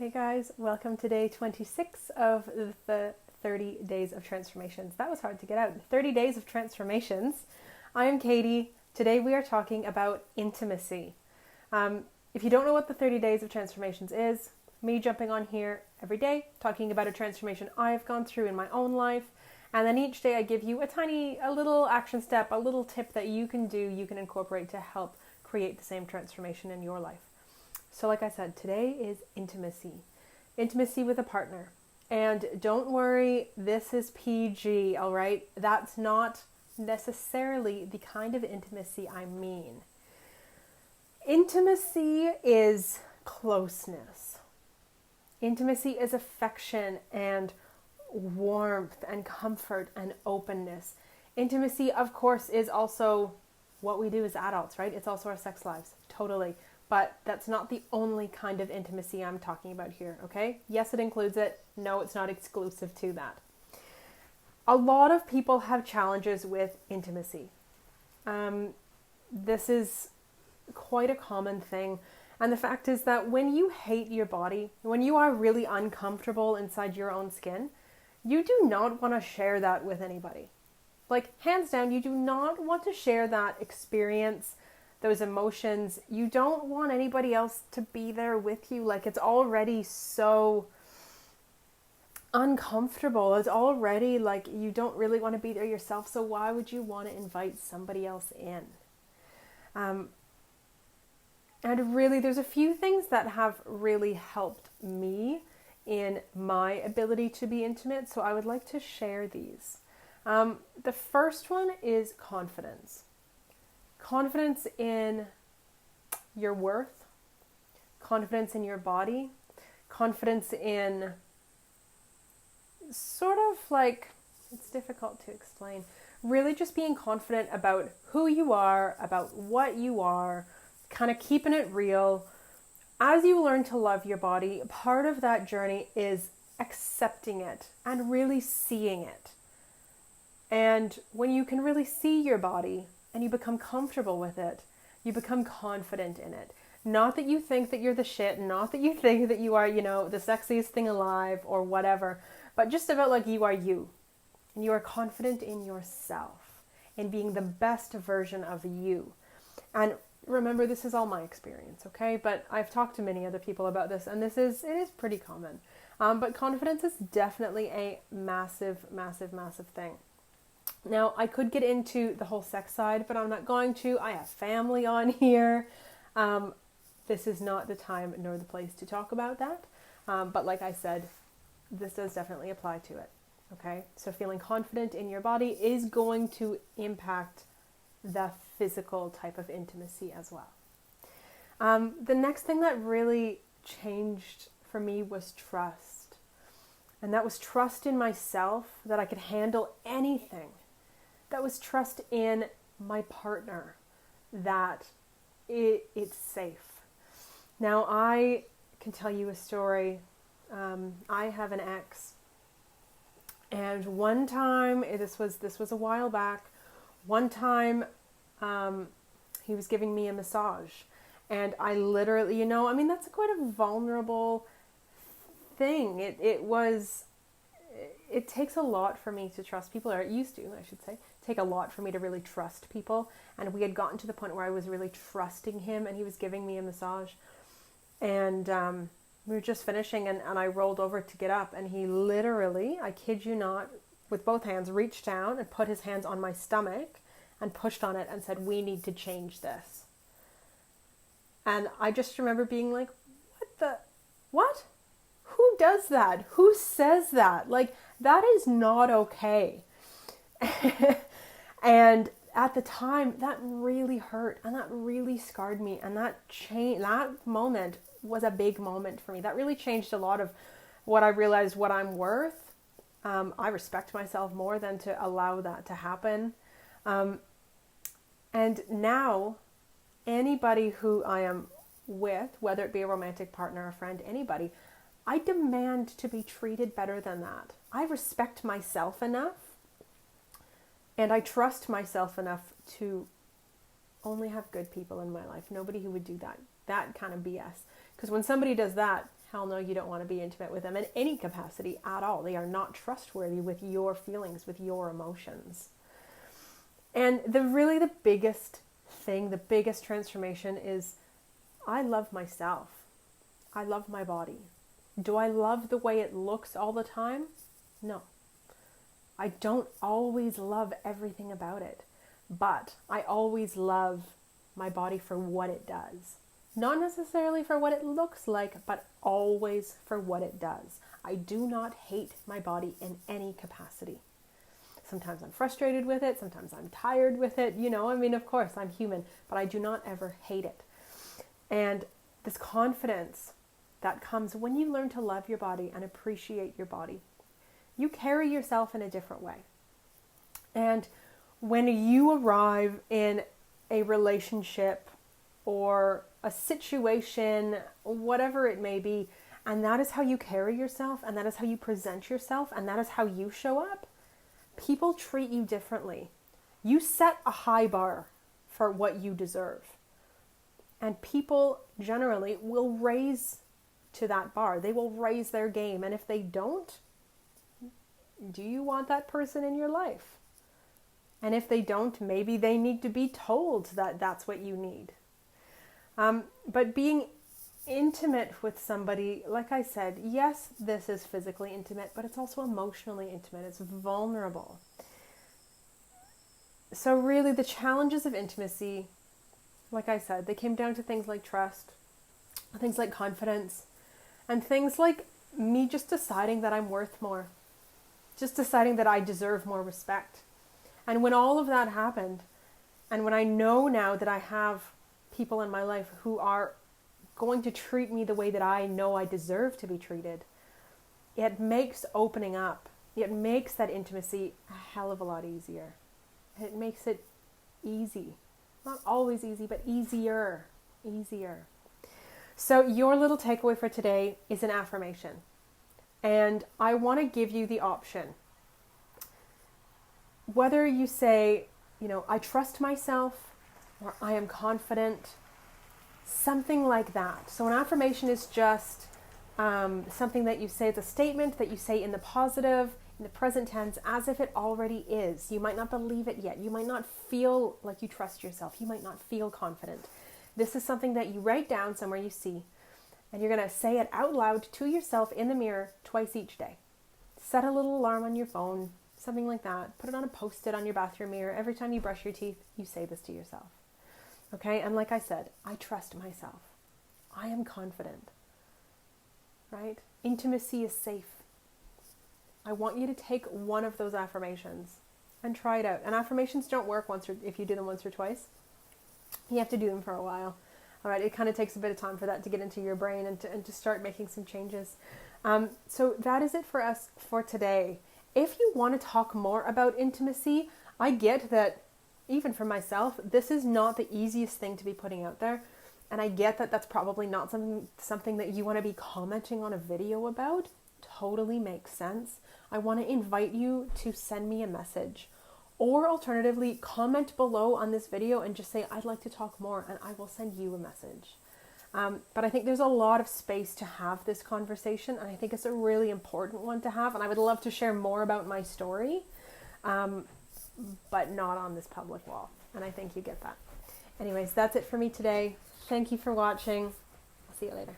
Hey guys, welcome to day 26 of the 30 days of transformations. That was hard to get out. 30 days of transformations. I am Katie. Today we are talking about intimacy. If you don't know what the 30 days of transformations is, me jumping on here every day, talking about a transformation I've gone through in my own life. And then each day I give you a little action step, a little tip that you can do, you can incorporate to help create the same transformation in your life. So like I said, today is intimacy. Intimacy with a partner. And don't worry, this is PG, all right? That's not necessarily the kind of intimacy I mean. Intimacy is closeness. Intimacy is affection and warmth and comfort and openness. Intimacy, of course, is also what we do as adults, right? It's also our sex lives, totally. But that's not the only kind of intimacy I'm talking about here, okay? Yes, it includes it. No, it's not exclusive to that. A lot of people have challenges with intimacy. This is quite a common thing. And the fact is that when you hate your body, when you are really uncomfortable inside your own skin, you do not want to share that with anybody. Like, hands down, you do not want to share that experience, those emotions. You don't want anybody else to be there with you. Like, it's already so uncomfortable. It's already like you don't really want to be there yourself. So why would you want to invite somebody else in? And really, there's a few things that have really helped me in my ability to be intimate. So I would like to share these. The first one is confidence. Confidence in your worth, confidence in your body, confidence in sort of like, it's difficult to explain, really just being confident about who you are, about what you are, kind of keeping it real. As you learn to love your body, part of that journey is accepting it and really seeing it. And when you can really see your body, and you become comfortable with it, you become confident in it. Not that you think that you're the shit, not that you think that you are, the sexiest thing alive or whatever, but just about like you are you. And you are confident in yourself, in being the best version of you. And remember, this is all my experience, okay? But I've talked to many other people about this, and it is pretty common. But confidence is definitely a massive, massive, massive thing. Now, I could get into the whole sex side, but I'm not going to. I have family on here. This is not the time nor the place to talk about that. But like I said, this does definitely apply to it. Okay? So feeling confident in your body is going to impact the physical type of intimacy as well. The next thing that really changed for me was trust. And that was trust in myself, that I could handle anything. That was trust in my partner, that it's safe. Now, I can tell you a story. I have an ex, and one time, this was a while back, one time he was giving me a massage, and I literally, that's quite a vulnerable thing. It takes a lot for me to trust people, or it used to, I should say, take a lot for me to really trust people. And we had gotten to the point where I was really trusting him, and he was giving me a massage. And we were just finishing, and I rolled over to get up, and he literally, I kid you not, with both hands, reached down and put his hands on my stomach and pushed on it and said, "We need to change this." And I just remember being like, what? Who does that? Who says that? Like, that is not okay. And at the time, that really hurt, and that really scarred me, and that moment was a big moment for me. That really changed a lot of what I realized, what I'm worth. I respect myself more than to allow that to happen. And now, anybody who I am with, whether it be a romantic partner, a friend, anybody, I demand to be treated better than that. I respect myself enough, and I trust myself enough to only have good people in my life. Nobody who would do that kind of BS. Because when somebody does that, hell no, you don't want to be intimate with them in any capacity at all. They are not trustworthy with your feelings, with your emotions. And the biggest thing, the biggest transformation is I love myself. I love my body. Do I love the way it looks all the time? No. I don't always love everything about it, but I always love my body for what it does. Not necessarily for what it looks like, but always for what it does. I do not hate my body in any capacity. Sometimes I'm frustrated with it. Sometimes I'm tired with it. Of course, I'm human, but I do not ever hate it. And this confidence that comes when you learn to love your body and appreciate your body, you carry yourself in a different way. And when you arrive in a relationship or a situation, whatever it may be, and that is how you carry yourself, and that is how you present yourself, and that is how you show up, people treat you differently. You set a high bar for what you deserve. And people generally will raise to that bar. They will raise their game. And if they don't, do you want that person in your life? And if they don't, maybe they need to be told that that's what you need. But being intimate with somebody, like I said, yes, this is physically intimate, but it's also emotionally intimate. It's vulnerable. So really the challenges of intimacy, like I said, they came down to things like trust, things like confidence, and things like me just deciding that I'm worth more, just deciding that I deserve more respect. And when all of that happened, and when I know now that I have people in my life who are going to treat me the way that I know I deserve to be treated, it makes opening up, it makes that intimacy a hell of a lot easier. It makes it easy. Not always easy, but easier. So your little takeaway for today is an affirmation. And I want to give you the option. Whether you say, I trust myself, or I am confident, something like that. So an affirmation is just something that you say, it's a statement that you say in the positive, in the present tense, as if it already is. You might not believe it yet. You might not feel like you trust yourself. You might not feel confident. This is something that you write down somewhere you see, and you're going to say it out loud to yourself in the mirror twice each day. Set a little alarm on your phone, something like that. Put it on a post-it on your bathroom mirror. Every time you brush your teeth, you say this to yourself. Okay? And like I said, I trust myself. I am confident. Right? Intimacy is safe. I want you to take one of those affirmations and try it out. And affirmations don't work if you do them once or twice. You have to do them for a while. All right? It kind of takes a bit of time for that to get into your brain and to start making some changes. So that is it for us for today. If you want to talk more about intimacy, I get that even for myself, this is not the easiest thing to be putting out there. And I get that that's probably not something that you want to be commenting on a video about. Totally makes sense. I want to invite you to send me a message, or alternatively, comment below on this video and just say, I'd like to talk more, and I will send you a message. But I think there's a lot of space to have this conversation, and I think it's a really important one to have, and I would love to share more about my story, but not on this public wall, and I think you get that. Anyways, that's it for me today. Thank you for watching. I'll see you later.